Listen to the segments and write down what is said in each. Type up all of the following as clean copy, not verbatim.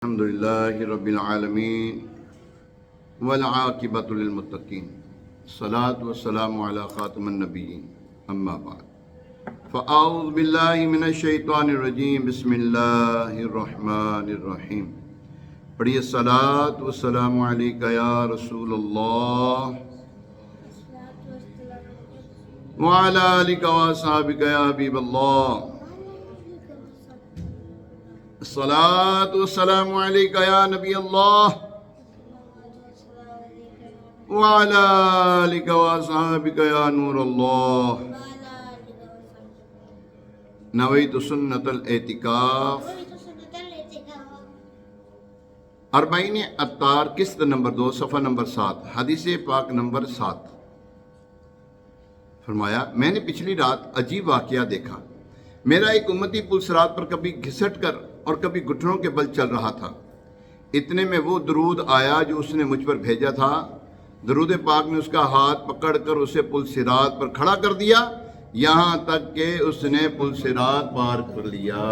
الحمد لله رب العالمين والعاقبة للمتقين الصلاة والسلام على خاتم النبيين أما بعد فأعوذ بالله من الشيطان الرجيم بسم الله الرحمن الرحيم پڑھیے الصلاة والسلام علیکہ یا رسول اللہ وعلى آلك وأصحابك يا حبيب الله الصلاة والسلام عليك يا نبي الله وعلى آلك وأصحابك يا نور الله نويت سنة الاعتكاف اربعین اتار قسط نمبر 2 صفحہ نمبر 7 حدیث پاک نمبر 7 فرمایا میں نے پچھلی رات عجیب واقعہ دیکھا۔ میرا ایک امتی پل صراط پر کبھی گھسٹ کر اور کبھی گھٹنوں کے بل چل رہا تھا۔ اتنے میں وہ درود آیا جو اس نے مجھ پر بھیجا تھا۔ درود پاک نے اس کا ہاتھ پکڑ کر اسے پل صراط پر کھڑا کر دیا، یہاں تک کہ اس نے پل صراط پار کر لیا۔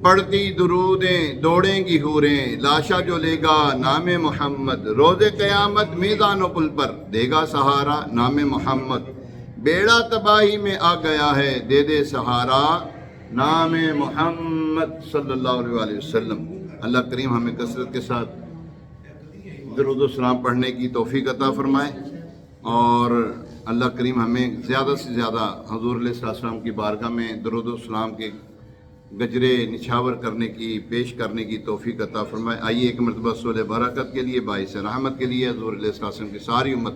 پڑھتی درودیں دوڑیں گی حوریں، لاشا جو لے گا نام محمد، روز قیامت میدان و پل پر دے گا سہارا نام محمد۔ بیڑا تباہی میں آ گیا ہے، دے دے سہارا نام محمد صلی اللہ علیہ وسلم۔ اللہ کریم ہمیں کثرت کے ساتھ درود و سلام پڑھنے کی توفیق عطا فرمائے، اور اللہ کریم ہمیں زیادہ سے زیادہ حضور علیہ السلام کی بارگاہ میں درود و سلام کے گجرے نچھاور کرنے کی، پیش کرنے کی توفیق عطا فرمائے۔ آئیے ایک مرتبہ سول برکت کے لیے، باعث رحمت کے لیے حضور علیہ السلام کی ساری امت،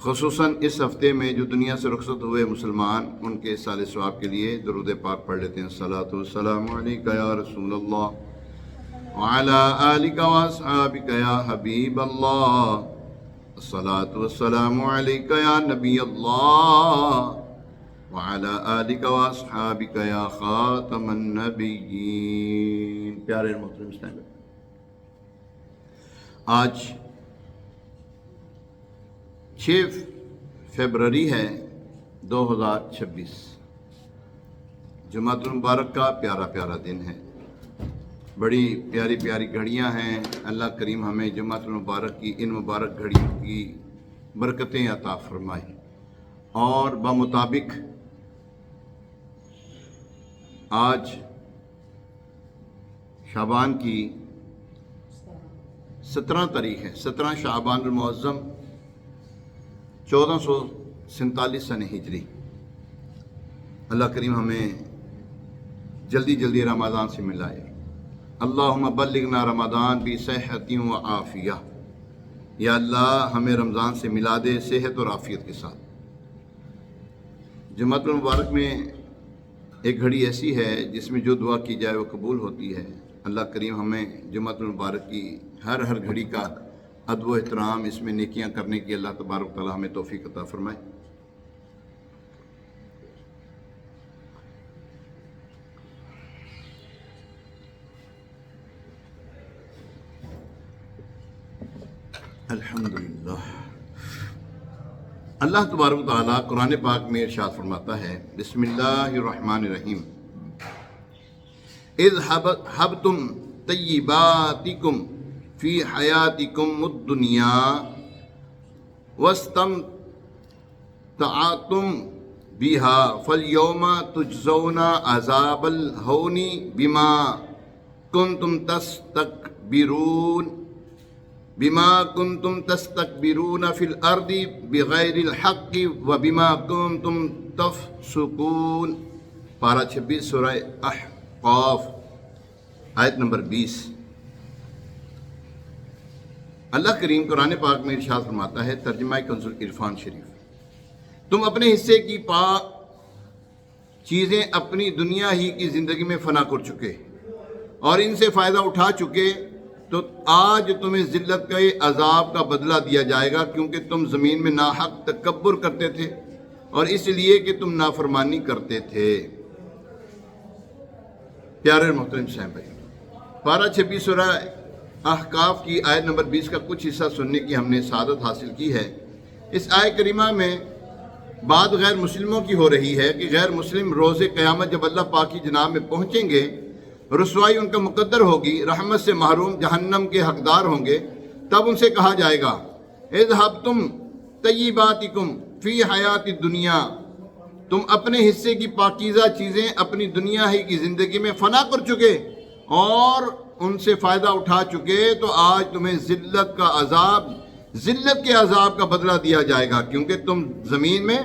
خصوصاً اس ہفتے میں جو دنیا سے رخصت ہوئے مسلمان، ان کے سال ثواب کے لیے درود پاک پڑھ لیتے ہیں۔ الصلاۃ والسلام علیکہ یا رسول اللہ وعلی آلک واصحابک یا حبیب اللہ، الصلاۃ والسلام علیکہ یا نبی اللہ وعلی آلک واصحابک یا خاتم النبیین۔ پیارے محترم اسلام، آج 6 فروری ہے 2026، جمعۃ المبارک کا پیارا پیارا دن ہے۔ بڑی پیاری پیاری گھڑیاں ہیں۔ اللہ کریم ہمیں جمعۃ المبارک کی ان مبارک گھڑیوں کی برکتیں عطا فرمائے، اور بمطابق آج شعبان کی 17 تاریخ ہے، 17 شعبان المعظم 1447 سن ہجری۔ اللہ کریم ہمیں جلدی جلدی رمضان سے ملائے۔ اللہم بلغنا رمضان بصحت و عافیہ، یا اللہ ہمیں رمضان سے ملا دے صحت اور عافیت کے ساتھ۔ جمعۃ المبارک میں ایک گھڑی ایسی ہے جس میں جو دعا کی جائے وہ قبول ہوتی ہے۔ اللہ کریم ہمیں جمعۃ المبارک کی ہر گھڑی کا ادب و احترام، اس میں نیکیاں کرنے کی اللہ تبارک تعالی ہمیں توفیق عطا فرمائے۔ الحمدللہ۔ اللہ تبارک تعالی قرآن پاک میں ارشاد فرماتا ہے، بسم اللہ الرحمن الرحیم، اذ حبتم طیباتکم فی حیاتکم الدنیا واستمتعتم بہا فالیوم تجزون عذاب الہون بما کنتم تستکبرون فی الارض بغیر الحق وبما کنتم تفسقون۔ پارہ 26 سورہ احقاف آیت نمبر 20۔ اللہ کریم قرآن پاک میں ارشاد فرماتا ہے، ترجمہ کنز العرفان شریف، تم اپنے حصے کی چیزیں اپنی دنیا ہی کی زندگی میں فنا کر چکے اور ان سے فائدہ اٹھا چکے، تو آج تمہیں ذلت کے عذاب کا بدلہ دیا جائے گا، کیونکہ تم زمین میں ناحق تکبر کرتے تھے اور اس لیے کہ تم نافرمانی کرتے تھے۔ پیارے محترم صاحب، پارہ 26 سورہ احقاف کی آیت نمبر 20 کا کچھ حصہ سننے کی ہم نے سعادت حاصل کی ہے۔ اس آیت کریمہ میں بات غیر مسلموں کی ہو رہی ہے کہ غیر مسلم روز قیامت جب اللہ پاک کی جناب میں پہنچیں گے رسوائی ان کا مقدر ہوگی، رحمت سے محروم، جہنم کے حقدار ہوں گے، تب ان سے کہا جائے گا اذهبتم طیباتکم فی حیات الدنیا، تم اپنے حصے کی پاکیزہ چیزیں اپنی دنیا ہی کی زندگی میں فنا کر چکے اور ان سے فائدہ اٹھا چکے، تو آج تمہیں ذلت کے عذاب کا بدلہ دیا جائے گا، کیونکہ تم زمین میں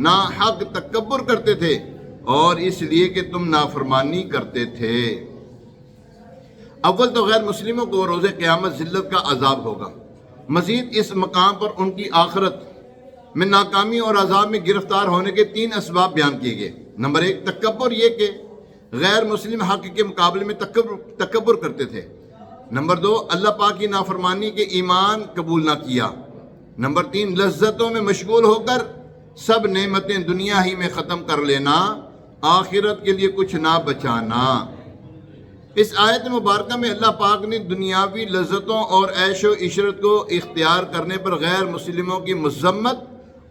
ناحق تکبر کرتے تھے اور اس لیے کہ تم نافرمانی کرتے تھے۔ اول تو غیر مسلموں کو روز قیامت ذلت کا عذاب ہوگا، مزید اس مقام پر ان کی آخرت میں ناکامی اور عذاب میں گرفتار ہونے کے 3 اسباب بیان کیے گئے۔ نمبر 1 تکبر، یہ کہ غیر مسلم حق کے مقابلے میں تکبر کرتے تھے۔ نمبر 2 اللہ پاک کی نافرمانی کے ایمان قبول نہ کیا۔ نمبر 3 لذتوں میں مشغول ہو کر سب نعمتیں دنیا ہی میں ختم کر لینا، آخرت کے لیے کچھ نہ بچانا۔ اس آیت مبارکہ میں اللہ پاک نے دنیاوی لذتوں اور عیش و عشرت کو اختیار کرنے پر غیر مسلموں کی مذمت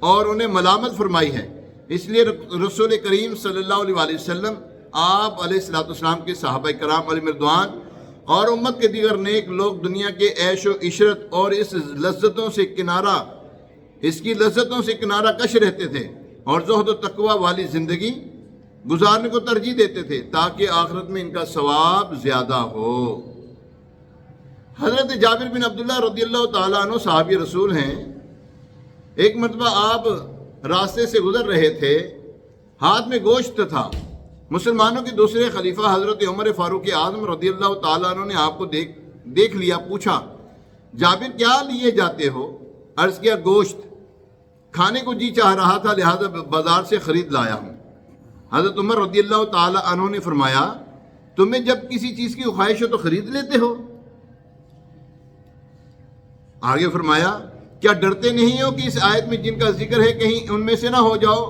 اور انہیں ملامت فرمائی ہے۔ اس لیے رسول کریم صلی اللہ علیہ وسلم، آپ علیہ السلام کے صحابہ کرام علیہ رضوان اور امت کے دیگر نیک لوگ دنیا کے عیش و عشرت اور اس کی لذتوں سے کنارہ کش رہتے تھے اور زہد و تقوی والی زندگی گزارنے کو ترجیح دیتے تھے تاکہ آخرت میں ان کا ثواب زیادہ ہو۔ حضرت جابر بن عبداللہ رضی اللہ تعالیٰ عنہ صحابی رسول ہیں۔ ایک مرتبہ آپ راستے سے گزر رہے تھے، ہاتھ میں گوشت تھا۔ مسلمانوں کے دوسرے خلیفہ حضرت عمر فاروق اعظم رضی اللہ تعالیٰ عنہ نے آپ کو دیکھ لیا، پوچھا جابر کیا لیے جاتے ہو؟ عرض کیا گوشت، کھانے کو جی چاہ رہا تھا لہذا بازار سے خرید لایا ہوں۔ حضرت عمر رضی اللہ تعالیٰ عنہ نے فرمایا تمہیں جب کسی چیز کی خواہش ہو تو خرید لیتے ہو؟ آگے فرمایا کیا ڈرتے نہیں ہو کہ اس آیت میں جن کا ذکر ہے کہیں ان میں سے نہ ہو جاؤ؟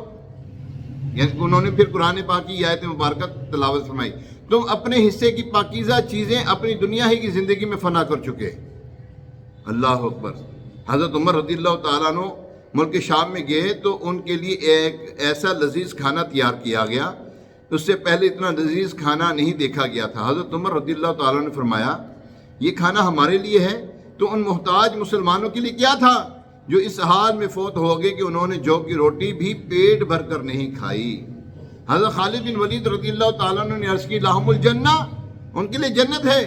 یعنی انہوں نے پھر قرآن پاک کی آیت مبارکہ تلاوت فرمائی، تم اپنے حصے کی پاکیزہ چیزیں اپنی دنیا ہی کی زندگی میں فنا کر چکے۔ اللہ اکبر۔ حضرت عمر رضی اللہ تعالیٰ عنہ ملک شام میں گئے تو ان کے لیے ایک ایسا لذیذ کھانا تیار کیا گیا، اس سے پہلے اتنا لذیذ کھانا نہیں دیکھا گیا تھا۔ حضرت عمر رضی اللہ تعالیٰ نے فرمایا یہ کھانا ہمارے لیے ہے، تو ان محتاج مسلمانوں کے لیے کیا تھا جو اس حال میں فوت ہو گئے کہ انہوں نے جو کی روٹی بھی پیٹ بھر کر نہیں کھائی۔ حضرت خالد بن ولید رضی اللہ تعالیٰ نے عرض کی لہم الجنہ، ان کے لیے جنت ہے۔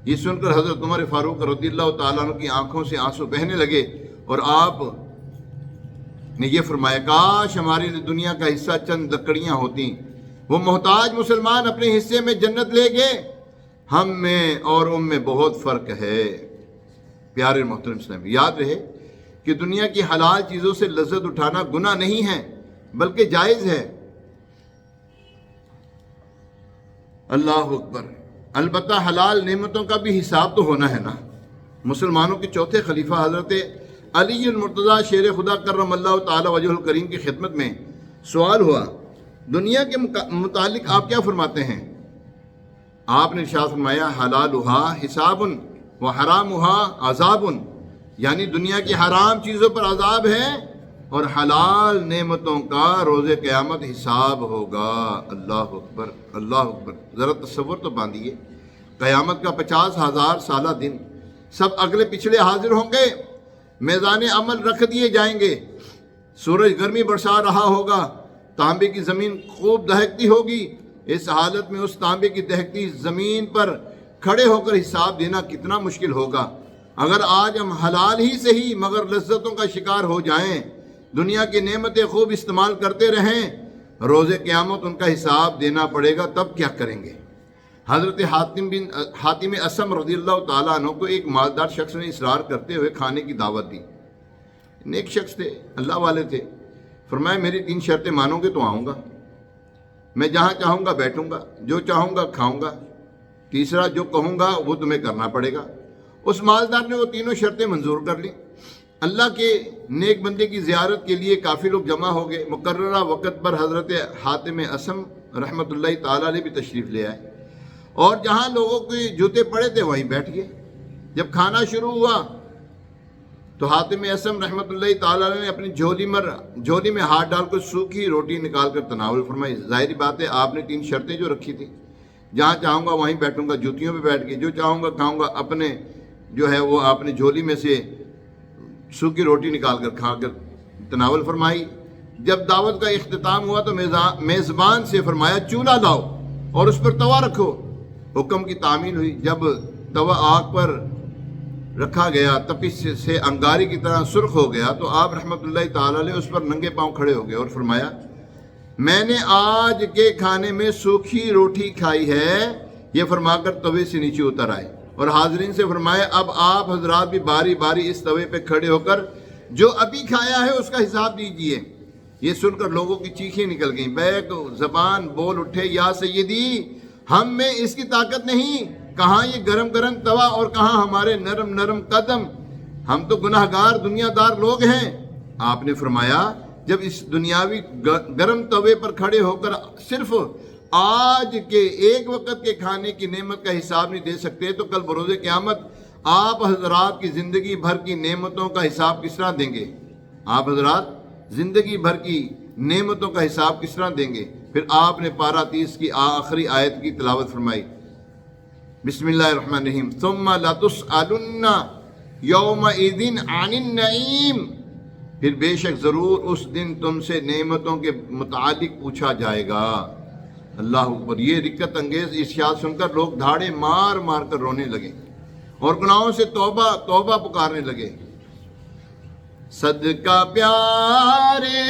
یہ سن کر حضرت عمر فاروق رضی اللہ تعالیٰ عنہ کی آنکھوں سے آنسو بہنے لگے اور آپ نے یہ فرمایا کاش ہماری دنیا کا حصہ چند لکڑیاں ہوتی، وہ محتاج مسلمان اپنے حصے میں جنت لے گئے، ہم میں اور ان میں بہت فرق ہے۔ پیارے محترم اسلام، یاد رہے کہ دنیا کی حلال چیزوں سے لذت اٹھانا گناہ نہیں ہے بلکہ جائز ہے۔ اللہ اکبر۔ البتہ حلال نعمتوں کا بھی حساب تو ہونا ہے نا۔ مسلمانوں کے چوتھے خلیفہ حضرت علی المرتضیٰ شیر خدا کرم اللہ تعالی وجہ الکریم کی خدمت میں سوال ہوا دنیا کے متعلق آپ کیا فرماتے ہیں؟ آپ نے ارشاد فرمایا حلالھا حساب و حرامھا عذاب، یعنی دنیا کی حرام چیزوں پر عذاب ہے اور حلال نعمتوں کا روز قیامت حساب ہوگا۔ اللہ اکبر، اللہ اکبر۔ ذرا تصور تو باندھیے، قیامت کا 50,000 سالہ دن، سب اگلے پچھلے حاضر ہوں گے، میزان عمل رکھ دیے جائیں گے، سورج گرمی برسا رہا ہوگا، تانبے کی زمین خوب دہکتی ہوگی۔ اس حالت میں اس تانبے کی دہکتی زمین پر کھڑے ہو کر حساب دینا کتنا مشکل ہوگا۔ اگر آج ہم حلال ہی سے ہی مگر لذتوں کا شکار ہو جائیں، دنیا کی نعمتیں خوب استعمال کرتے رہیں، روز قیامت ان کا حساب دینا پڑے گا، تب کیا کریں گے؟ حضرت حاتم اسم رضی اللہ تعالیٰ عنہ کو ایک مالدار شخص نے اصرار کرتے ہوئے کھانے کی دعوت دی۔ نیک شخص تھے، اللہ والے تھے۔ فرمایا میری 3 شرطیں مانو گے تو آؤں گا، میں جہاں چاہوں گا بیٹھوں گا، جو چاہوں گا کھاؤں گا، تیسرا جو کہوں گا وہ تمہیں کرنا پڑے گا۔ اس مالدار نے وہ تینوں شرطیں منظور کر لیں۔ اللہ کے نیک بندے کی زیارت کے لیے کافی لوگ جمع ہو گئے۔ مقررہ وقت پر حضرت حاتم اسم رحمۃ اللہ تعالیٰ علیہ بھی تشریف لے آئے اور جہاں لوگوں کے جوتے پڑے تھے وہیں بیٹھ گئے۔ جب کھانا شروع ہوا تو حاتم اسم رحمۃ اللہ تعالیٰ علیہ نے اپنی جھولی میں ہاتھ ڈال کر سوکھی روٹی نکال کر تناول فرمائی۔ ظاہری بات ہے آپ نے 3 شرطیں جو رکھی تھی، جہاں چاہوں گا وہیں بیٹھوں گا، جوتیوں پہ بیٹھ کے جو چاہوں گا کھاؤں گا، اپنے جو ہے وہ آپ نے جھولی میں سے سوکھی روٹی نکال کر کھا کر تناول فرمائی۔ جب دعوت کا اختتام ہوا تو میزبان سے فرمایا چولہا لاؤ اور اس پر توا رکھو۔ حکم کی تعمیل ہوئی۔ جب توا آگ پر رکھا گیا تپش سے انگاری کی طرح سرخ ہو گیا تو آپ رحمۃ اللہ تعالی علیہ اس پر ننگے پاؤں کھڑے ہو گئے اور فرمایا میں نے آج کے کھانے میں سوکھی روٹی کھائی ہے۔ یہ فرما کر توے سے نیچے اتر آئے اور حاضرین سے فرمایا اب آپ حضرات بھی باری باری اس توے پہ کھڑے ہو کر جو ابھی کھایا ہے اس کا حساب دیجئے۔ یہ سن کر لوگوں کی چیخیں نکل گئیں، بیک زبان بول اٹھے یا سیدی ہم میں اس کی طاقت نہیں، کہاں یہ گرم گرم توا اور کہاں ہمارے نرم نرم قدم، ہم تو گناہ گار دنیا دار لوگ ہیں۔ آپ نے فرمایا جب اس دنیاوی گرم توے پر کھڑے ہو کر صرف آج کے ایک وقت کے کھانے کی نعمت کا حساب نہیں دے سکتے تو کل بروز قیامت آپ حضرات کی زندگی بھر کی نعمتوں کا حساب کس طرح دیں گے؟ آپ حضرات زندگی بھر کی نعمتوں کا حساب کس طرح دیں گے؟ پھر آپ نے پارہ 30 کی آخری آیت کی تلاوت فرمائی، بسم اللہ الرحمن الرحیم، ثم لتسألن یومئذ عن النعیم، پھر بے شک ضرور اس دن تم سے نعمتوں کے متعلق پوچھا جائے گا۔ اللہ اکبر۔ یہ رکت انگیز ارشاد سن کر لوگ دھاڑے مار مار کر رونے لگے اور گناہوں سے توبہ توبہ پکارنے لگے۔ صدقہ پیارے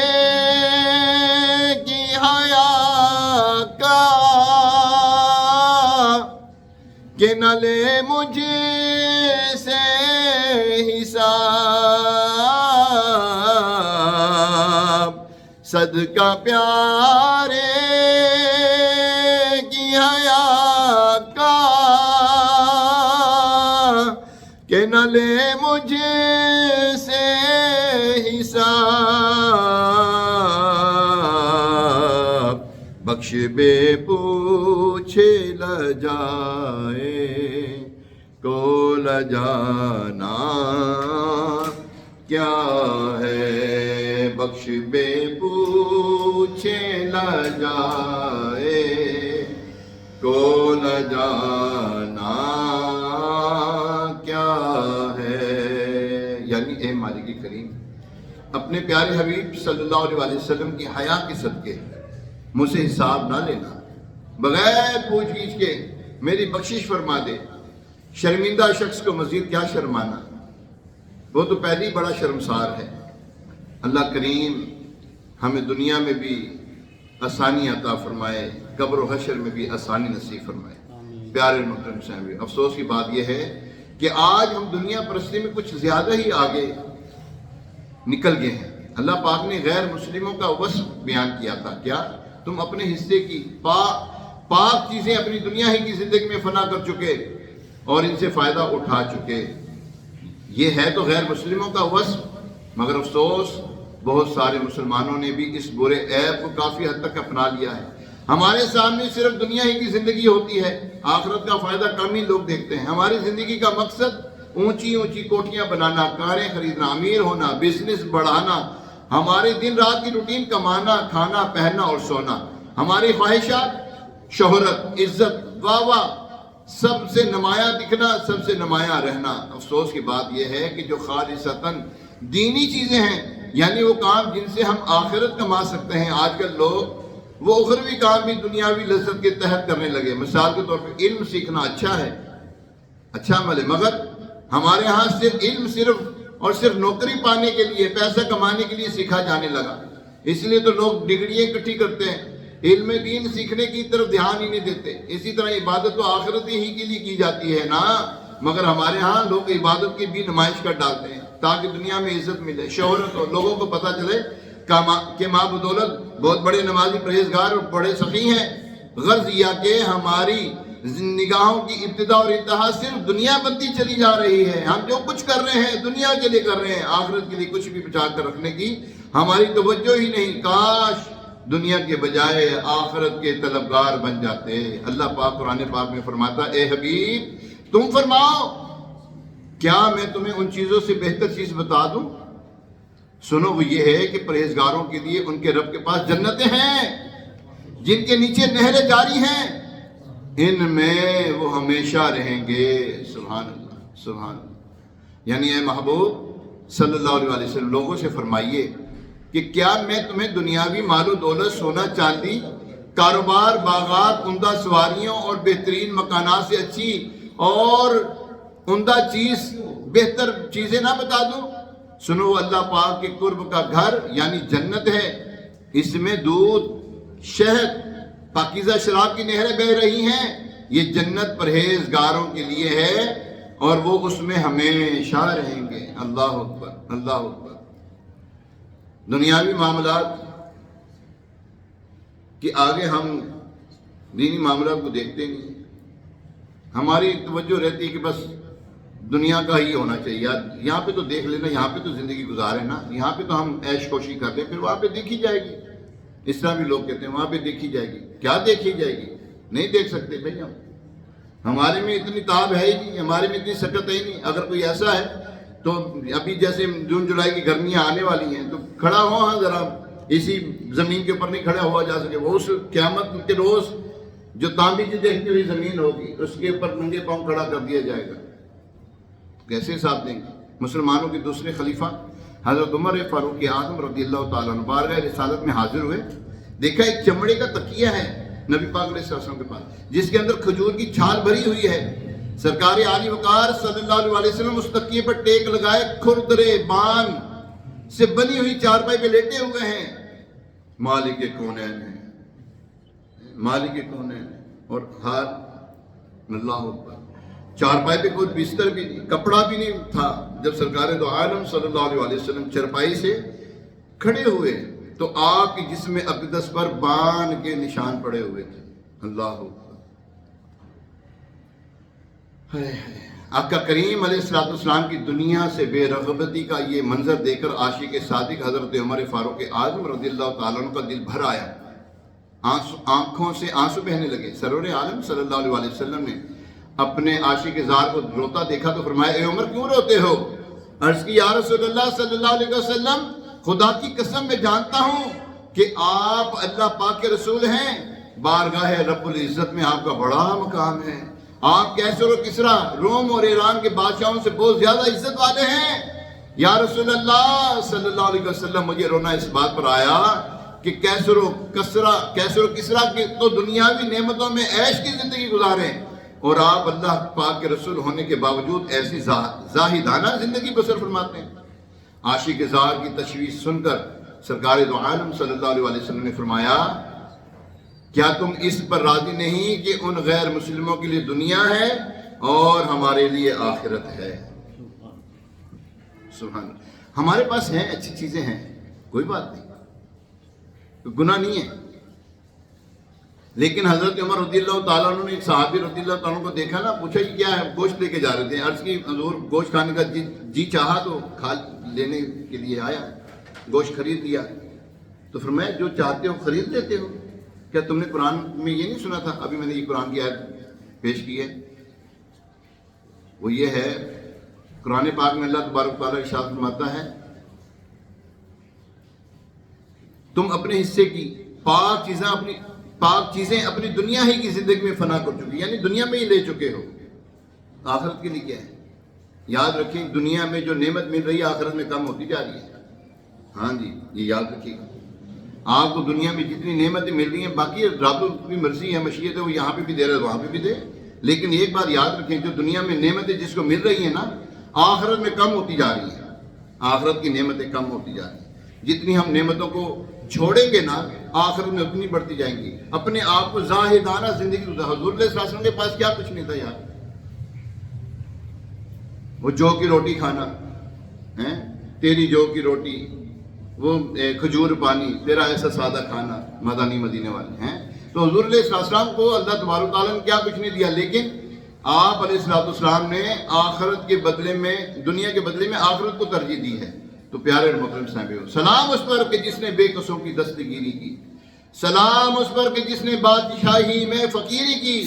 کی حیا کا کہ نہ لے مجھے سے حساب، صدقہ پیارے کی حیا کا کہ نہ لے مجھے سے حساب، بخش بے پوچھے لجائے کو لجانا کیا ہے، بخش بے پوچھے لجائے کو لجانا کیا ہے۔ یعنی اے مالک کریم اپنے پیارے حبیب صلی اللہ علیہ وسلم کی حیا کے صدقے مجھ سے حساب نہ لینا، بغیر پوچھ گچھ کے میری بخشش فرما دے۔ شرمندہ شخص کو مزید کیا شرمانا، وہ تو پہلے ہی بڑا شرمسار ہے۔ اللہ کریم ہمیں دنیا میں بھی آسانی عطا فرمائے، قبر و حشر میں بھی آسانی نصیب فرمائے۔ پیارے محترم صاحب، افسوس کی بات یہ ہے کہ آج ہم دنیا پرستی میں کچھ زیادہ ہی آگے نکل گئے ہیں۔ اللہ پاک نے غیر مسلموں کا وصف بیان کیا تھا، کیا تم اپنے حصے کی پاک چیزیں اپنی دنیا ہی کی زندگی میں فنا کر چکے اور ان سے فائدہ اٹھا چکے۔ یہ ہے تو غیر مسلموں کا وصف، مگر افسوس بہت سارے مسلمانوں نے بھی اس برے عیب کو کافی حد تک اپنا لیا ہے۔ ہمارے سامنے صرف دنیا ہی کی زندگی ہوتی ہے، آخرت کا فائدہ کم ہی لوگ دیکھتے ہیں۔ ہماری زندگی کا مقصد اونچی اونچی کوٹھیاں بنانا، کاریں خریدنا، امیر ہونا، بزنس بڑھانا، ہمارے دن رات کی روٹین کمانا، کھانا، پہننا اور سونا، ہماری خواہشات شہرت، عزت، واہ واہ، سب سے نمایاں دکھنا، سب سے نمایاں رہنا۔ افسوس کی بات یہ ہے کہ جو خالصتاً دینی چیزیں ہیں، یعنی وہ کام جن سے ہم آخرت کما سکتے ہیں، آج کل لوگ وہ اخروی کام بھی دنیاوی لذت کے تحت کرنے لگے۔ مثال کے طور پہ علم سیکھنا اچھا ہے، اچھا عمل ہے، مگر ہمارے ہاں صرف صرف نوکری پانے کے لیے، پیسہ کمانے کے لیے سیکھا جانے لگا۔ اس لیے تو لوگ ڈگریاں اکٹھی کرتے ہیں، علم دین سیکھنے کی طرف دھیان ہی نہیں دیتے۔ اسی طرح عبادت تو آخرت ہی کے لیے کی جاتی ہے نا، مگر ہمارے ہاں لوگ عبادت کی بھی نمائش کر ڈالتے ہیں تاکہ دنیا میں عزت ملے، شہرت ہو، لوگوں کو پتہ چلے کہ ماں بدولت بہت بڑے نمازی پرہیزگار اور بڑے سخی ہیں۔ غرض یہ کہ ہماری نگاہوں کی ابتدا اور انتہا صرف دنیا بندی چلی جا رہی ہے۔ ہم جو کچھ کر رہے ہیں دنیا کے لیے کر رہے ہیں، آخرت کے لیے کچھ بھی بچا کر رکھنے کی ہماری توجہ ہی نہیں۔ کاش دنیا کے بجائے آخرت کے طلبگار بن جاتے۔ اللہ پاک قرآن پاک میں فرماتا، اے حبیب تم فرماؤ کیا میں تمہیں ان چیزوں سے بہتر چیز بتا دوں؟ سنو، وہ یہ ہے کہ پرہیزگاروں کے لیے ان کے رب کے پاس جنتیں ہیں جن کے نیچے نہریں جاری ہیں، ان میں وہ ہمیشہ رہیں گے۔ سبحان اللہ، سبحان اللہ۔ یعنی اے محبوب صلی اللہ علیہ وسلم لوگوں سے فرمائیے کہ کیا میں تمہیں دنیاوی مال و دولت، سونا چاندی، کاروبار، باغات، عمدہ سواریوں اور بہترین مکانات سے اچھی اور عمدہ چیز، بہتر چیزیں نہ بتا دوں؟ سنو، اللہ پاک کے قرب کا گھر یعنی جنت ہے، اس میں دودھ، شہد، پاکیزہ شراب کی نہریں بہہ رہی ہیں۔ یہ جنت پرہیزگاروں کے لیے ہے اور وہ اس میں ہمیشہ رہیں گے۔ اللہ اکبر، اللہ اکبر۔ دنیاوی معاملات کہ آگے ہم دینی معاملات کو دیکھتے نہیں، ہماری توجہ رہتی ہے کہ بس دنیا کا ہی ہونا چاہیے، یہاں پہ تو دیکھ لینا، یہاں پہ تو زندگی گزارے نا، یہاں پہ تو ہم عیش کوشی کر لیں، پھر وہاں پہ دیکھی جائے گی۔ اس طرح بھی لوگ کہتے ہیں وہاں پہ دیکھی جائے گی۔ کیا دیکھی جائے گی؟ نہیں دیکھ سکتے بھائی، ہمارے میں اتنی تاب ہے ہی نہیں، ہمارے میں اتنی سکت ہے ہی نہیں۔ اگر کوئی ایسا ہے تو ابھی جیسے جون جولائی کی گرمیاں آنے والی ہیں تو کھڑا ہو، ہاں ذرا اسی زمین کے اوپر نہیں کھڑا ہوا جا سکے، وہ اس قیامت کے روز جو تانبی کی دیکھتی ہوئی زمین ہوگی اس کے اوپر ننگے پاؤں کھڑا کر دیا جائے گا، کیسے ساتھ دیں گے؟ مسلمانوں کے دوسرے خلیفہ حضرت عمر فاروق اعظم رضی اللہ تعالیٰ عنہ بارگاہ رسالت میں حاضر ہوئے، دیکھا ایک چمڑے کا تکیہ ہے نبی پاک علیہ السلام کے پاس، جس کے اندر کھجور کی چھال بھری ہوئی ہے۔ سرکار عالی وقار صلی اللہ علیہ وسلم اس تکیے پر ٹیک لگائے کھردرے بان سے بنی ہوئی چارپائی پہ لیٹے ہوئے ہیں۔ مالک کونین ہے، مالک کونین ہے، اور ہاتھ اللہ اکبر، چارپائی پہ کوئی بستر بھی نہیں، کپڑا بھی نہیں تھا۔ جب سرکار دو عالم صلی اللہ علیہ وسلم چارپائی سے کھڑے ہوئے تو آپ کے جسم اقدس پر بان کے نشان پڑے ہوئے تھے۔ اللہ اکبر۔ آقا کریم علیہ السلام کی دنیا سے بے رغبتی کا یہ منظر دیکھ کر عاشق صادق حضرت عمر فاروق اعظم رضی اللہ تعالیٰ عنہ کا دل بھر آیا، آنکھوں سے آنسو بہنے لگے۔ سرور عالم صلی اللہ علیہ وسلم نے اپنے عاشق زار کو روتا دیکھا تو فرمایا، اے عمر کیوں روتے ہو؟ عرض کی، یا رسول اللہ صلی اللہ علیہ وسلم، خدا کی قسم میں جانتا ہوں کہ آپ اللہ پاک کے رسول ہیں، بارگاہ رب العزت میں آپ کا بڑا مقام ہے، آپ کیسر و کسرا، روم اور ایران کے بادشاہوں سے بہت زیادہ عزت والے ہیں۔ یا رسول اللہ صلی اللہ علیہ وسلم، مجھے رونا اس بات پر آیا کہ کیسر و کسرا کی تو دنیاوی نعمتوں میں عیش کی زندگی گزاریں، اور آپ اللہ پاک کے رسول ہونے کے باوجود ایسی زاہدانہ زندگی بسر فرماتے ہیں۔ عاشق زار کی تشویش سن کر سرکار دو عالم صلی اللہ علیہ وسلم نے فرمایا، کیا تم اس پر راضی نہیں کہ ان غیر مسلموں کے لیے دنیا ہے اور ہمارے لیے آخرت ہے؟ سبحان اللہ۔ ہمارے پاس ہیں، اچھی چیزیں ہیں، کوئی بات نہیں، گناہ نہیں ہے، لیکن حضرت عمر رضی اللہ تعالیٰ عنہ نے ایک صحابی رضی اللہ تعالیٰ عنہ کو دیکھا نا، پوچھا کہ کیا ہے؟ گوشت لے کے جا رہے تھے۔ عرض کی، حضور گوشت کھانے کا جی چاہا تو کھا لینے کے لیے آیا، گوشت خرید لیا۔ تو فرمایا، جو چاہتے ہو خرید لیتے ہو، کیا تم نے قرآن میں یہ نہیں سنا تھا؟ ابھی میں نے یہ قرآن کی آیت پیش کی ہے، وہ یہ ہے، قرآن پاک میں اللہ تبارک تعالیٰ ارشاد فرماتا ہے، تم اپنے حصے کی پاک چیزیں اپنی دنیا ہی کی زندگی میں فنا کر چکے، یعنی دنیا میں ہی لے چکے ہو، آخرت کے لیے کیا ہے؟ یاد رکھیں، دنیا میں جو نعمت مل رہی ہے آخرت میں کم ہوتی جا رہی ہے۔ ہاں جی، یہ یاد رکھیے گا، آپ کو دنیا میں جتنی نعمتیں مل رہی ہیں، باقی رب کی مرضی ہے، مشیت ہے، وہ یہاں پہ بھی دے رہا ہے وہاں پہ بھی دے، لیکن ایک بات یاد رکھیں، جو دنیا میں نعمتیں جس کو مل رہی ہیں نا، آخرت میں کم ہوتی جا رہی ہیں، آخرت کی نعمتیں کم ہوتی جا رہی ہیں۔ جتنی ہم نعمتوں کو چھوڑیں گے نا، آخرت میں اتنی بڑھتی جائیں گی۔ اپنے آپ کو زاہدانہ زندگی گزار۔ حضور علیہ السلام کے پاس کیا کچھ نہیں تھا یار، وہ جو کی روٹی کھانا، تیری جو کی روٹی، وہ کھجور پانی، تیرا ایسا سادہ کھانا، مدانی مدینے والے ہیں۔ تو حضور علیہ السلام کو اللہ تبارک تعالیٰ نے کیا کچھ نہیں دیا، لیکن آپ علیہ السلام نے آخرت کے بدلے میں، دنیا کے بدلے میں آخرت کو ترجیح دی ہے۔ تو پیارے اور محترم صاحب، سلام اس پر کہ جس نے بے کسوں کی دستگیری کی، سلام اس پر کہ جس نے بادشاہی میں فقیری کی،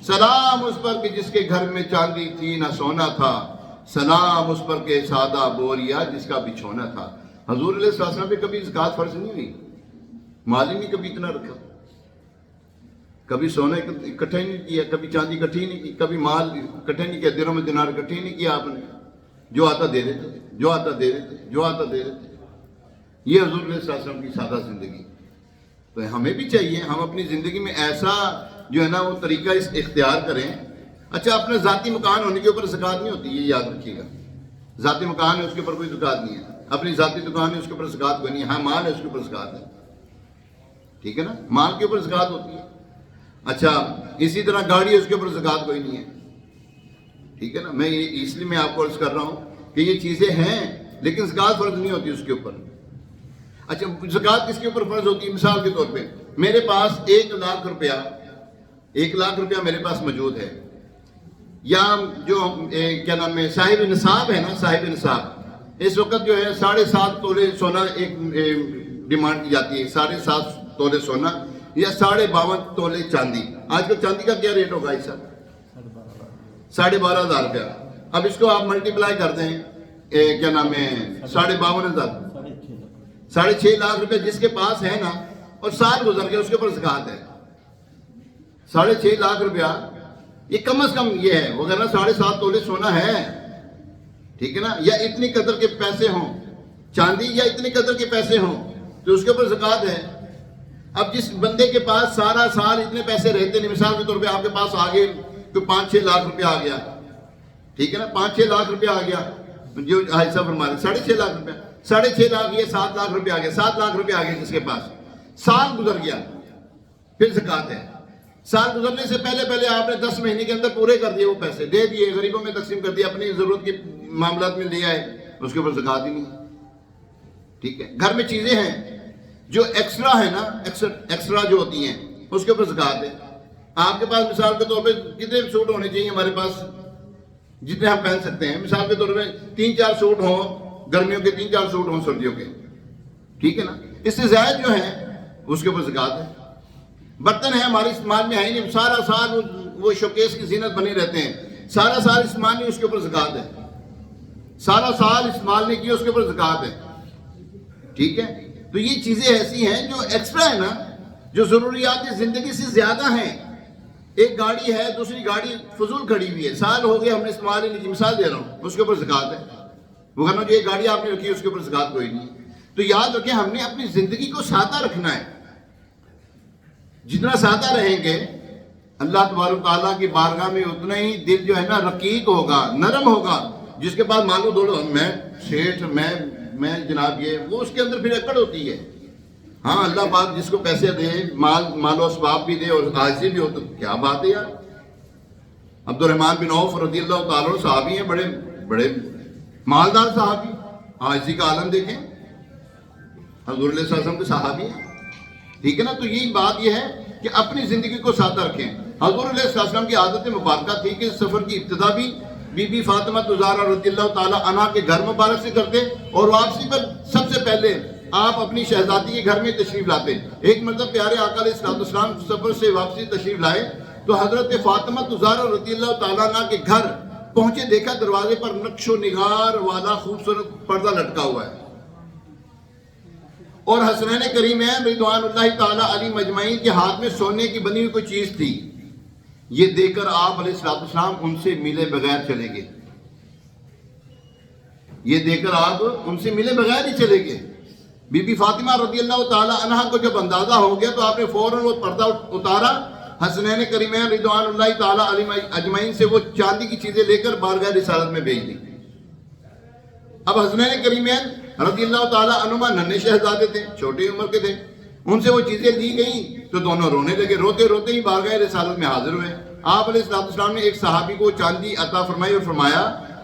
سلام اس پر کہ جس کے گھر میں چاندی تھی نہ سونا تھا، سلام اس پر کہ سادہ بوریا جس کا بچھونا تھا۔ حضور علیہ السلام پہ کبھی زکوٰۃ فرض نہیں ہوئی، مال ہی نہیں کبھی اتنا رکھا، کبھی سونا اکٹھا ہی نہیں کیا، کبھی چاندی اکٹھی نہیں کی، کبھی مال اکٹھا نہیں کیا، درہم دینار اکٹھے نہیں کیا آپ نے. جو آتا دے دیتے تھے، جو آتا دے دیتے، جو آتا دے دیتے. یہ حضور علیہ السلام کی سادہ زندگی. تو ہمیں بھی چاہیے ہم اپنی زندگی میں ایسا جو ہے نا وہ طریقہ اختیار کریں. اچھا، اپنے ذاتی مکان ہونے کے اوپر زکوٰۃ نہیں ہوتی، یہ یاد رکھیے گا. ذاتی مکان ہے اس کے اوپر کوئی زکوٰۃ نہیں ہے، اپنی ذاتی دکان ہے اس کے اوپر زکوٰۃ کوئی نہیں ہے. ہاں مال ہے اس کے اوپر زکوٰۃ ہے، ٹھیک ہے نا، مال کے اوپر زکوٰۃ ہوتی ہے. اچھا، اسی طرح گاڑی ہے اس کے اوپر زکوٰۃ کوئی نہیں ہے، ٹھیک ہے نا. میں اس لیے میں آپ کو عرض کر رہا ہوں کہ یہ چیزیں ہیں لیکن زکوٰۃ فرض نہیں ہوتی اس کے اوپر. اچھا، زکوٰۃ کس کے اوپر فرض ہوتی ہے؟ مثال کے طور پہ میرے پاس 1,00,000 روپیہ، 1,00,000 روپیہ میرے پاس موجود ہے، یا جو کیا نام ہے صاحب نصاب ہے نا، صاحب نصاب اس وقت جو ہے 7.5 تولے سونا ایک ڈیمانڈ کی جاتی ہے، 7.5 تولے سونا یا 52.5 تولے چاندی. آج کل چاندی کا کیا ریٹ ہوگا اس سال؟ 12,500 روپیہ. اب اس کو آپ ملٹیپلائی کر دیں، کیا نام ہے 52,500، 6.5 لاکھ روپے جس کے پاس ہے نا، اور سال گزر گیا اس کے اوپر زکوٰۃ ہے 6.5 لاکھ روپیہ. یہ کم از کم یہ ہے، وہ کہنا 7.5 تولے سونا ہے، ٹھیک ہے نا، یا اتنی قدر کے پیسے ہوں چاندی، یا اتنی قدر کے پیسے ہوں تو اس کے اوپر زکوٰۃ ہے. اب جس بندے کے پاس سارا سال اتنے پیسے رہتے نہیں، مثال کے طور پہ آپ کے پاس آگے تو 5-6 لاکھ روپیہ آ گیا، ٹھیک ہے نا، 5-6 لاکھ روپیہ آ گیا، جو حاجی صاحب فرما رہے 6.5 لاکھ روپیہ، 6.5 لاکھ یہ 7 لاکھ روپیہ آ گیا، 7 لاکھ روپیہ آ گیا جس کے پاس. سال گزر گیا پھر زکوٰۃ ہے. سال گزرنے سے پہلے آپ نے 10 مہینے کے اندر پورے کر دیے، وہ پیسے دے دیے، غریبوں میں تقسیم کر دیا، اپنی ضرورت کے معاملات میں لے آئے، اس کے اوپر زکوٰۃ ہی نہیں، ٹھیک ہے. گھر میں چیزیں ہیں جو ایکسٹرا ہے نا، ایکسٹرا جو ہوتی ہیں اس کے اوپر زکوٰۃ ہے. آپ کے پاس مثال کے طور پہ کتنے سوٹ ہونے چاہیے ہمارے پاس جتنے ہم پہن سکتے ہیں؟ مثال کے طور پہ 3-4 سوٹ ہوں گرمیوں کے، 3-4 سوٹ ہوں سردیوں کے، ٹھیک ہے نا. اس سے زائد جو ہیں اس کے اوپر زکوٰۃ ہے. برتن ہیں ہمارے استعمال میں ہے ہی نہیں، سارا سال وہ شوکیس کی زینت بنے رہتے ہیں، سارا سال استعمال نہیں، اس کے اوپر زکوٰۃ ہے. سارا سال استعمال نہیں کیا اس کے اوپر زکوٰۃ ہے، ٹھیک ہے. تو یہ چیزیں ایسی ہیں جو ایکسٹرا ہے نا، جو ضروریات زندگی سے زیادہ ہیں. ایک گاڑی ہے، دوسری گاڑی فضول کھڑی ہوئی ہے، سال ہو گیا ہم نے استعمال ہی نہیں کی، مثال دے رہا ہوں، اس کے اوپر زکوٰۃ ہے. وہ کہنا جو ایک گاڑی آپ نے رکھی ہے اس کے اوپر زکوٰۃ کوئی نہیں. تو یاد رکھیں ہم نے اپنی زندگی کو سادہ رکھنا ہے. جتنا سادہ رہیں گے اللہ تبارک تعالیٰ کی بارگاہ میں اتنا ہی دل جو ہے نا رقیق ہوگا، نرم ہوگا. جس کے پاس مانو دوڑو میں شیٹھ میں جناب یہ وہ اس کے اندر پھر اکڑ ہوتی ہے. ہاں اللہ پاک جس کو پیسے دے، مال و اسباب بھی دے اور عاجزی بھی ہو تو کیا بات ہے یار. عبد الرحمن بن عوف رضی اللہ تعالیٰ عنہ صحابی ہیں، بڑے بڑے مالدار صحابی، عاجزی کا عالم دیکھیں، حضور علیہ السلام کے صحابی ہیں، ٹھیک ہے نا. تو یہی بات یہ ہے کہ اپنی زندگی کو سادہ رکھیں. حضور علیہ السلام کی عادت مبارکہ تھی کہ سفر کی ابتدا بھی بی بی فاطمہ زہرا رضی اللہ تعالیٰ عنہ کے گھر مبارک سے کرتے، اور واپسی پر سب سے پہلے آپ اپنی شہزادی کے گھر میں تشریف لاتے. ایک مرتبہ پیارے آقا علیہ السلام سفر سے واپسی تشریف لائے تو حضرت فاطمہ زہرا رضی اللہ تعالیٰ عنہ کے گھر پہنچے، دیکھا دروازے پر نقش و نگار والا خوبصورت پردہ لٹکا ہوا ہے، اور حسنین کریمین رضوان اللہ تعالیٰ علی مجمعین کے ہاتھ میں سونے کی بنی ہوئی کوئی چیز تھی. یہ دیکھ کر آپ علیہ السلام ان سے ملے بغیر چلے گئے. یہ دیکھ کر آپ ان سے ملے بغیر ہی چلے گئے. بی بی فاطمہ رضی اللہ تعالیٰ عنہ کو جب اندازہ ہو گیا تو آپ نے فوراً وہ پردہ اتارا، حسنین کریمین رضوان اللہ تعالیٰ علی اجمعین سے وہ چاندی کی چیزیں لے کر بارگاہ رسالت میں بھیج دی. اب حسنین کریمین رضی اللہ تعالیٰ عنہما ننھے شہزادے تھے، چھوٹی عمر کے تھے، ان سے وہ چیزیں دی گئیں تو دونوں رونے لگے. روتے روتے ہی بارگاہ رسالت میں حاضر ہوئے. آپ علیہ السلام نے ایک صحابی کو چاندی عطا فرمائی اور فرمایا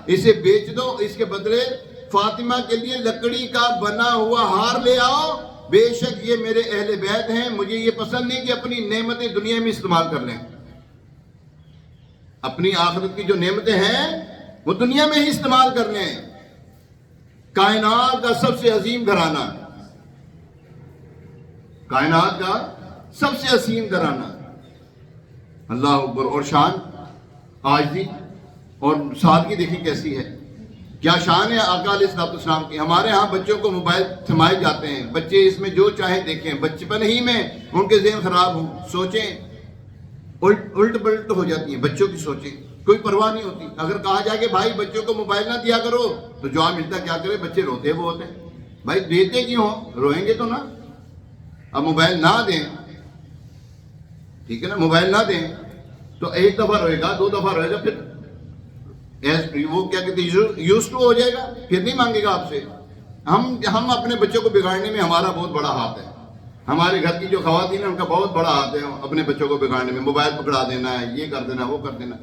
اسے بیچ دو، اس کے بدلے فاطمہ کے لیے لکڑی کا بنا ہوا ہار لے آؤ، بے شک یہ میرے اہل بیت ہیں، مجھے یہ پسند نہیں کہ اپنی نعمتیں دنیا میں استعمال کر لیں. اپنی آخرت کی جو نعمتیں ہیں وہ دنیا میں ہی استعمال کر لیں. کائنات کا سب سے عظیم گھرانہ، کائنات کا سب سے عظیم گھرانہ، اللہ اکبر. اور شان عاجزی اور سادگی دیکھیں کیسی ہے، کیا شان ہے آقا علیہ السلام کی. ہمارے ہاں بچوں کو موبائل تھمائے جاتے ہیں، بچے اس میں جو چاہیں دیکھیں، بچپن ہی میں ان کے ذہن خراب ہوں. سوچیں الٹ پلٹ ہو جاتی ہیں بچوں کی سوچیں، کوئی پرواہ نہیں ہوتی. اگر کہا جائے کہ بھائی بچوں کو موبائل نہ دیا کرو تو جواب ملتا کیا کرے، بچے روتے بہت ہیں. بھائی دیتے کیوں ہو، روئیں گے تو نا. اب موبائل نہ دیں، ٹھیک ہے نا، موبائل نہ دیں تو ایک دفعہ روئے گا، 2 دفعہ روئے گا، پھر وہ کیا کہتے ہیں یوز ٹو ہو جائے گا، پھر نہیں مانگے گا آپ سے. ہم اپنے بچوں کو بگاڑنے میں ہمارا بہت بڑا ہاتھ ہے. ہمارے گھر کی جو خواتین ہیں ان کا بہت بڑا ہاتھ ہے اپنے بچوں کو بگاڑنے میں. موبائل پکڑا دینا ہے، یہ کر دینا، وہ کر دینا،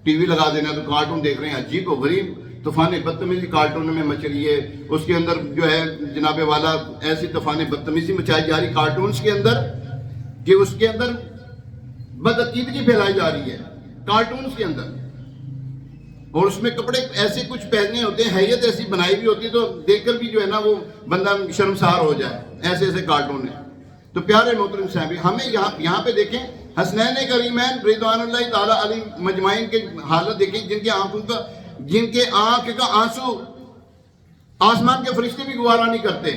ٹی وی لگا دینا تو کارٹون دیکھ رہے ہیں، عجیب و غریب طوفان بدتمیزی کارٹون میں مچ رہی ہے. اس کے اندر جو ہے جناب والا ایسی طوفان بدتمیزی مچائی جا رہی کارٹونز کے اندر کہ اس کے اندر بدعقیدگی پھیلائی جا رہی ہے کارٹونز کے اندر. اور اس میں کپڑے ایسے کچھ پہننے ہوتے ہیں، حیت ایسی بنائی بھی ہوتی ہے تو دیکھ کر بھی جو ہے نا وہ بندہ شرمسار ہو جائے. ایسے ایسے کارٹون ہیں. تو پیارے محترم صاحب، ہمیں یہاں پہ دیکھیں حسنین کریمین رضوان اللہ تعالیٰ علیہ مجمعین کی حالت دیکھیں، جن کے آنکھ کا آنسو آسمان کے فرشتے بھی گوارا نہیں کرتے.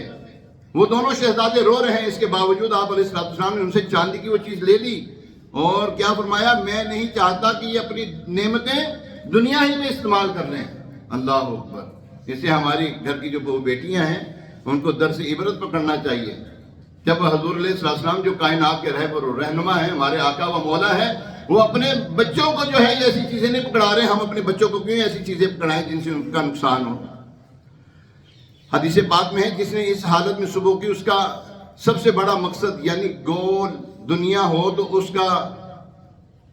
وہ دونوں شہزادے رو رہے ہیں، اس کے باوجود آپ علیہ السلام نے ان سے چاندی کی وہ چیز لے لی اور کیا فرمایا، میں نہیں چاہتا کہ یہ اپنی نعمتیں دنیا ہی میں استعمال کر لیں. اللہ اکبر. اس سے ہماری گھر کی جو بیٹیاں ہیں ان کو درس عبرت پکڑنا چاہیے. جب حضور علیہ السلام جو کائنات کے رہبر و رہنما ہیں، ہمارے آقا و مولا ہیں، وہ اپنے بچوں کو جو ہے یہ ایسی چیزیں نہیں پکڑا رہے. ہم اپنے بچوں کو کیوں ایسی چیزیں پکڑائیں جن سے ان کا نقصان ہو. حدیث پاک میں ہے جس نے اس حالت میں صبح کی، اس کا سب سے بڑا مقصد یعنی گول دنیا ہو تو اس کا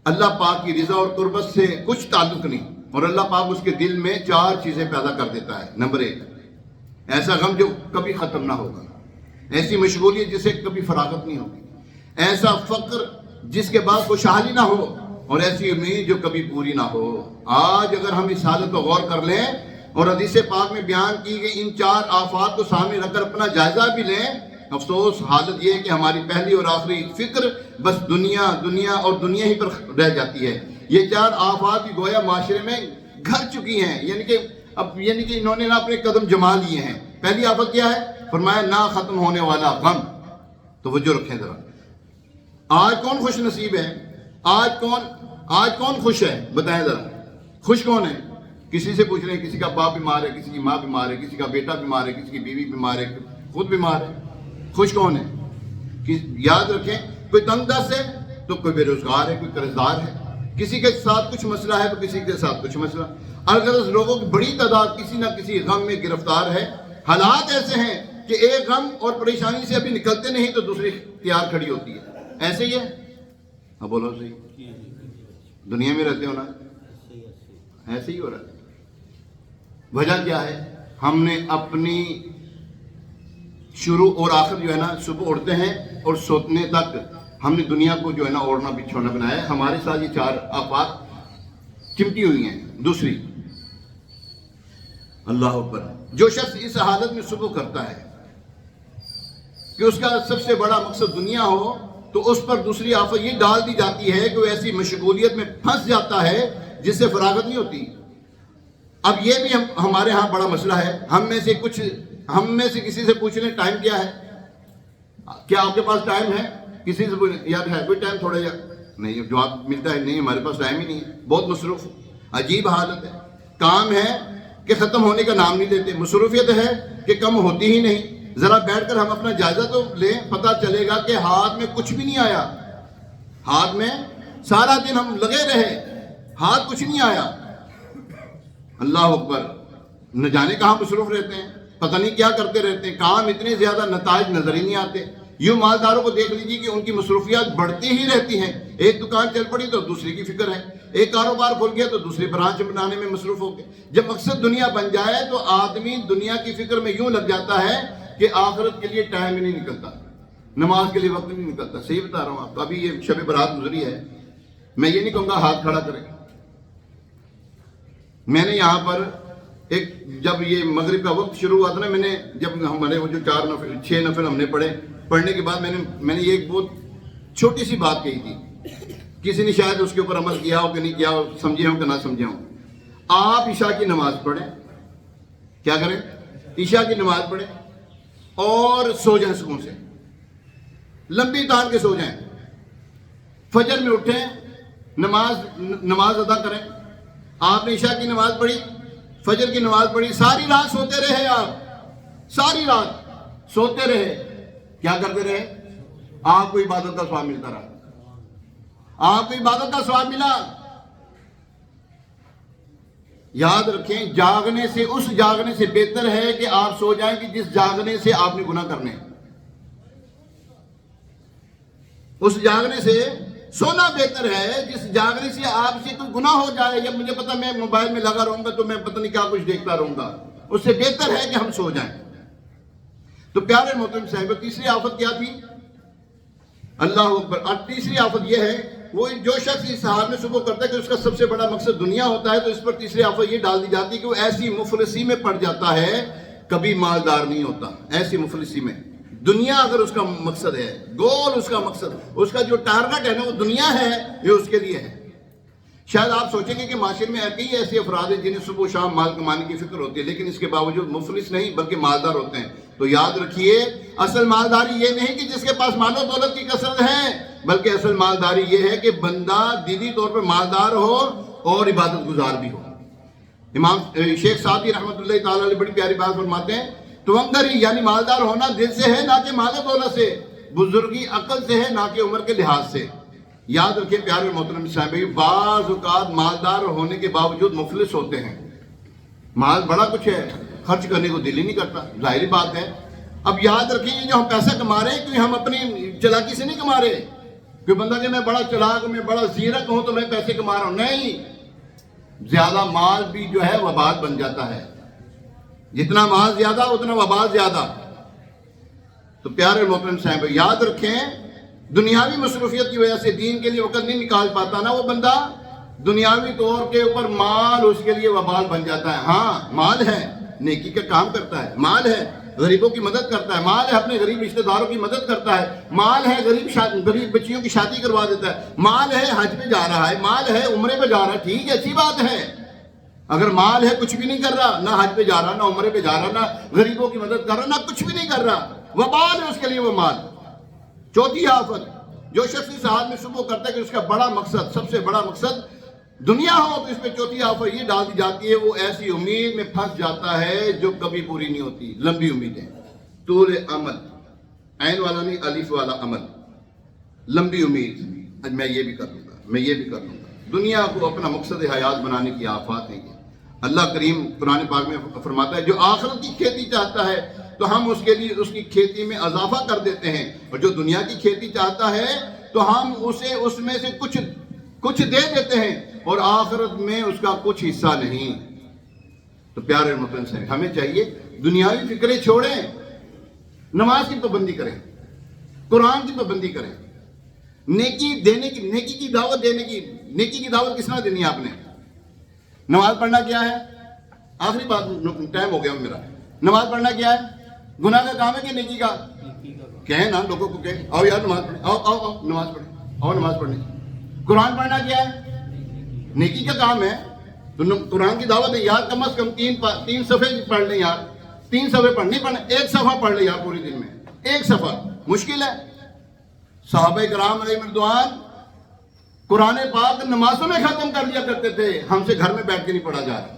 اللہ پاک کی رضا اور قربت سے کچھ تعلق نہیں. اور اللہ پاک اس کے دل میں 4 چیزیں پیدا کر دیتا ہے. نمبر 1، ایسا غم جو کبھی ختم نہ ہوگا، ایسی مشغولیت جسے کبھی فراغت نہیں ہوگی، ایسا فقر جس کے بعد خوشحالی نہ ہو، اور ایسی امید جو کبھی پوری نہ ہو. آج اگر ہم اس حالت کو غور کر لیں اور حدیث پاک میں بیان کی گئی ان 4 آفات کو سامنے رکھ کر اپنا جائزہ بھی لیں، افسوس حالت یہ ہے کہ ہماری پہلی اور آخری فکر بس دنیا دنیا اور دنیا ہی پر رہ جاتی ہے. یہ 4 آفات بھی گویا معاشرے میں گھر چکی ہیں، یعنی کہ انہوں نے نہ اپنے قدم جما لیے ہیں. پہلی آفت کیا ہے؟ فرمایا نہ ختم ہونے والا غم. توجہ رکھیں ذرا. آج کون خوش نصیب ہے؟ آج کون خوش ہے؟ بتائیں ذرا. خوش کون ہے؟ کسی سے پوچھ رہے ہیں، کسی کا باپ بیمار ہے، کسی کی ماں بیمار ہے، کسی کا بیٹا بیمار ہے، کسی کی بیوی بیمار ہے، خود بیمار ہے. خوش کون ہے؟ یاد رکھیں، کوئی تنگ دست ہے تو کوئی بے روزگار ہے، کوئی قرض دار ہے، کسی کے ساتھ کچھ مسئلہ ہے تو کسی کے ساتھ کچھ مسئلہ. اگر لوگوں کی بڑی تعداد کسی نہ کسی غم میں گرفتار ہے. حالات ایسے ہیں کہ ایک غم اور پریشانی سے ابھی نکلتے نہیں تو دوسری تیار کھڑی ہوتی ہے. ایسے ہی ہے؟ ہاں بولو صحیح. دنیا میں رہتے ہو نا، ایسے ہی ہو رہا ہے. وجہ کیا ہے؟ ہم نے اپنی شروع اور آخر جو ہے نا، صبح اٹھتے ہیں اور سوتنے تک ہم نے دنیا کو جو ہے نا اوڑھنا بچھونا بنایا ہے. ہمارے ساتھ یہ 4 آفات چمٹی ہوئی ہیں. دوسری، اللہ اکبر، جو شخص اس حالت میں صبح کرتا ہے کہ اس کا سب سے بڑا مقصد دنیا ہو تو اس پر دوسری آفت یہ ڈال دی جاتی ہے کہ وہ ایسی مشغولیت میں پھنس جاتا ہے جس سے فراغت نہیں ہوتی. اب یہ بھی ہمارے ہاں بڑا مسئلہ ہے. ہم میں سے کسی سے پوچھ لیں ٹائم کیا ہے؟ کیا آپ کے پاس ٹائم ہے؟ کسی سے پوچھ یار ہے کوئی ٹائم تھوڑا نہیں، جواب ملتا ہے نہیں ہمارے پاس ٹائم ہی نہیں ہے، بہت مصروف. عجیب حالت ہے. کام ہے کہ ختم ہونے کا نام نہیں لیتے، مصروفیت ہے کہ کم ہوتی ہی نہیں. ذرا بیٹھ کر ہم اپنا جائزہ تو لیں، پتہ چلے گا کہ ہاتھ میں کچھ بھی نہیں آیا. ہاتھ میں سارا دن ہم لگے رہے، ہاتھ کچھ نہیں آیا. اللہ اکبر. نہ جانے کہاں مصروف رہتے ہیں، پتہ نہیں کیا کرتے رہتے ہیں. کام اتنے زیادہ، نتائج نظر ہی نہیں آتے. یوں مالداروں کو دیکھ لیجیے کہ ان کی مصروفیات بڑھتی ہی رہتی ہیں. ایک دکان چل پڑی تو دوسری کی فکر ہے، ایک کاروبار کھل گیا تو دوسری برانچ بنانے میں مصروف ہو گئے. جب مقصد دنیا بن جائے تو آدمی دنیا کی فکر میں یوں لگ جاتا ہے کہ آخرت کے لیے ٹائم ہی نہیں نکلتا، نماز کے لیے وقت نہیں نکلتا. صحیح بتا رہا ہوں آپ کو. ابھی یہ شب برات گزری ہے، میں یہ نہیں کہوں گا ہاتھ کھڑا کریں. میں نے یہاں پر جب یہ مغرب کا وقت شروع ہوا تھا نا، میں نے جب ہمارے وہ جو 6 نفل ہم نے پڑھنے کے بعد میں نے یہ ایک بہت چھوٹی سی بات کہی تھی. کسی نے شاید اس کے اوپر عمل کیا ہو کہ نہیں کیا ہو، سمجھے ہوں کہ نہ سمجھے ہوں. آپ عشاء کی نماز پڑھیں. کیا کریں؟ عشاء کی نماز پڑھیں اور سو جائیں سکون سے، لمبی تان کے سو جائیں. فجر میں اٹھیں نماز ادا کریں. آپ نے عشاء کی نماز پڑھی, فجر کی نماز پڑھی, ساری رات سوتے رہے, آپ ساری رات سوتے رہے, کیا کرتے رہے؟ آپ کو عبادت کا ثواب ملتا رہا, آپ کو عبادت کا ثواب ملا. یاد رکھیں, جاگنے سے, اس جاگنے سے بہتر ہے کہ آپ سو جائیں کہ جس جاگنے سے آپ نے گناہ کرنے. اس جاگنے سے سونا بہتر ہے جس جاگنے سے آپ سے کوئی گناہ ہو جائے, یا مجھے پتا میں موبائل میں لگا رہوں گا تو میں پتہ نہیں کیا کچھ دیکھتا رہوں گا, اس سے بہتر ہے کہ ہم سو جائیں. تو پیارے محترم صاحب, تیسری آفت کیا تھی؟ اللہ اکبر. اور تیسری آفت یہ ہے, وہ جو شخص اس حال میں صبح کرتا ہے کہ اس کا سب سے بڑا مقصد دنیا ہوتا ہے, تو اس پر تیسری آفت یہ ڈال دی جاتی ہے کہ وہ ایسی مفلسی میں پڑ جاتا ہے, کبھی مالدار نہیں ہوتا. ایسی مفلسی میں, دنیا اگر اس کا مقصد ہے, گول اس کا مقصد, اس کا جو ٹارگٹ ہے نا وہ دنیا ہے, یہ اس کے لیے ہے. شاید آپ سوچیں گے کہ معاشرے میں کئی ایسے افراد ہیں جنہیں صبح و شام مال کمانے کی فکر ہوتی ہے, لیکن اس کے باوجود مفلس نہیں بلکہ مالدار ہوتے ہیں. تو یاد رکھیے, اصل مالداری یہ نہیں کہ جس کے پاس مال و دولت کی کثرت ہے, بلکہ اصل مالداری یہ ہے کہ بندہ دینی طور پر مالدار ہو اور عبادت گزار بھی ہو. امام شیخ سعدی رحمۃ اللہ تعالیٰ علیہ بڑی پیاری بات فرماتے ہیں, توانگری یعنی مالدار ہونا دل سے ہے نہ کہ مال و دولت سے, بزرگی عقل سے ہے نہ کہ عمر کے لحاظ سے. یاد رکھیں پیارے محترم صاحب, بعض اوقات مالدار ہونے کے باوجود مفلس ہوتے ہیں. مال بڑا کچھ ہے, خرچ کرنے کو دل ہی نہیں کرتا, ظاہری بات ہے. اب یاد رکھیں, یہ جو ہم پیسہ کما رہے ہیں, کوئی ہم اپنی چلاکی سے نہیں کما رہے. کوئی بندہ کہ میں بڑا چلاک, میں بڑا زیرک ہوں تو میں پیسے کما رہا ہوں, نہیں. زیادہ مال بھی جو ہے وبال بن جاتا ہے, جتنا مال زیادہ اتنا وبال زیادہ. تو پیارے محترم صاحب یاد رکھیں, دنیاوی مصروفیت کی وجہ سے دین کے لیے وقت نہیں نکال پاتا نا وہ بندہ, دنیاوی طور کے اوپر مال اس کے لیے وبال بن جاتا ہے. ہاں مال ہے, نیکی کا کام کرتا ہے, مال ہے, غریبوں کی مدد کرتا ہے, مال ہے, اپنے غریب رشتہ داروں کی مدد کرتا ہے, مال ہے, غریب بچیوں کی شادی کروا دیتا ہے, مال ہے, حج پہ جا رہا ہے, مال ہے, عمرے پہ جا رہا ہے, ٹھیک ہے, اچھی بات ہے. اگر مال ہے, کچھ بھی نہیں کر رہا, نہ حج پہ جا رہا, نہ عمرے پہ جا رہا, نہ غریبوں کی مدد کر رہا, نہ کچھ بھی نہیں کر رہا, وبال ہے اس کے لیے وہ مال. چوتھی آفت, جو شخص اس حال میں صبح کرتا ہے کہ اس کا بڑا مقصد, سب سے بڑا مقصد دنیا ہو, تو اس پہ چوتھی آفت یہ ڈال دی جاتی ہے, وہ ایسی امید میں پھنس جاتا ہے جو کبھی پوری نہیں ہوتی. لمبی امیدیں, طول عمل, عین والا نہیں الف والا عمل, لمبی امید, آج میں یہ بھی کر لوں گا, میں یہ بھی کر لوں گا. دنیا کو اپنا مقصد حیات بنانے کی آفات ہے. اللہ کریم قرآن پاک میں فرماتا ہے, جو آخرت کی کھیتی چاہتا ہے تو ہم اس کے لیے اس کی کھیتی میں اضافہ کر دیتے ہیں, اور جو دنیا کی کھیتی چاہتا ہے تو ہم اسے اس میں سے کچھ دے دیتے ہیں, اور آخرت میں اس کا کچھ حصہ نہیں. تو پیارے محترم صاحب, ہمیں چاہیے دنیاوی فکریں چھوڑیں, نماز کی پابندی کریں, قرآن کی پابندی کریں, نیکی دینے کی, نیکی کی دعوت دینے کی. نیکی کی دعوت کس طرح دینی ہے آپ نے؟ نماز پڑھنا کیا ہے؟ آخری بات, ٹائم ہو گیا میرا. نماز پڑھنا کیا ہے؟ گناہ کا کام ہے کہ نیکی کا؟ کہیں نا لوگوں کو, کہیں آؤ یار نماز پڑھیں, آؤ نماز پڑھیں, آؤ نماز پڑھیں. قرآن پڑھنا کیا ہے؟ نیکی کا کام ہے. تو قرآن کی دعوت ہے یار, کم از کم تین صفحے پڑھ لیں یار, 3 صفحے پڑھنے, ایک صفحہ پڑھ لیں یار پورے دن میں, ایک صفحہ. مشکل ہے. صحابہ کرام علیہ رضوان قرآن پاک نمازوں میں ختم کر لیا کرتے تھے, ہم سے گھر میں بیٹھ کے نہیں پڑھا جا رہا.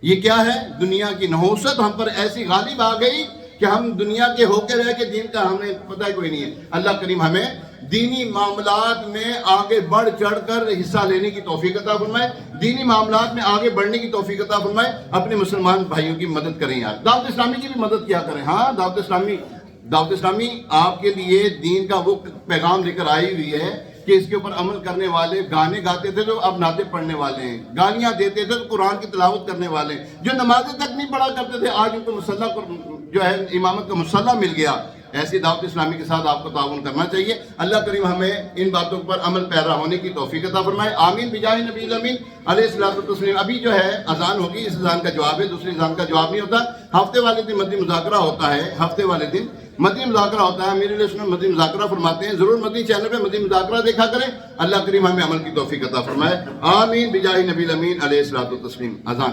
یہ کیا ہے؟ دنیا کی نحوست ہم پر ایسی غالب آ گئی کہ ہم دنیا کے ہو کے رہ کے دین کا ہمیں پتہ کوئی نہیں ہے. اللہ کریم ہمیں دینی معاملات میں آگے بڑھ چڑھ کر حصہ لینے کی توفیق عطا فرمائے, دینی معاملات میں آگے بڑھنے کی توفیق عطا فرمائے. اپنے مسلمان بھائیوں کی مدد کریں یار, دعوت اسلامی کی بھی مدد کیا کریں. ہاں دعوت اسلامی آپ کے لیے دین کا وہ پیغام لے کر آئی ہوئی ہے کہ اس کے اوپر عمل کرنے والے گانے گاتے تھے تو اب نعتیں پڑھنے والے ہیں, گالیاں دیتے تھے تو قرآن کی تلاوت کرنے والے ہیں, جو نمازیں تک نہیں پڑھا کرتے تھے آج ان کو مسلح جو ہے امامت کا مسلح مل گیا. ایسی دعوت اسلامی کے ساتھ آپ کو تعاون کرنا چاہیے. اللہ کریم ہمیں ان باتوں پر عمل پیرا ہونے کی توفیق عطا فرمائے. آمین بجاہ نبی الامین علیہ الصلوۃ والتسلیم. ابھی جو ہے اذان ہوگی, اس اذان کا جواب ہے, دوسری اذان کا جواب نہیں ہوتا. ہفتے والے دن مدنی مذاکرہ ہوتا ہے, ہفتے والے دن مدنی مذاکرہ ہوتا ہے. میرے لیے مدنی مذاکرہ فرماتے ہیں, ضرور مدنی چینل پہ مدنی مذاکرہ دیکھا کریں. اللہ کریم ہمیں عمل کی توفیق عطا فرمائے. آمین بجاہ نبی الامین علیہ الصلوۃ والتسلیم. اذان.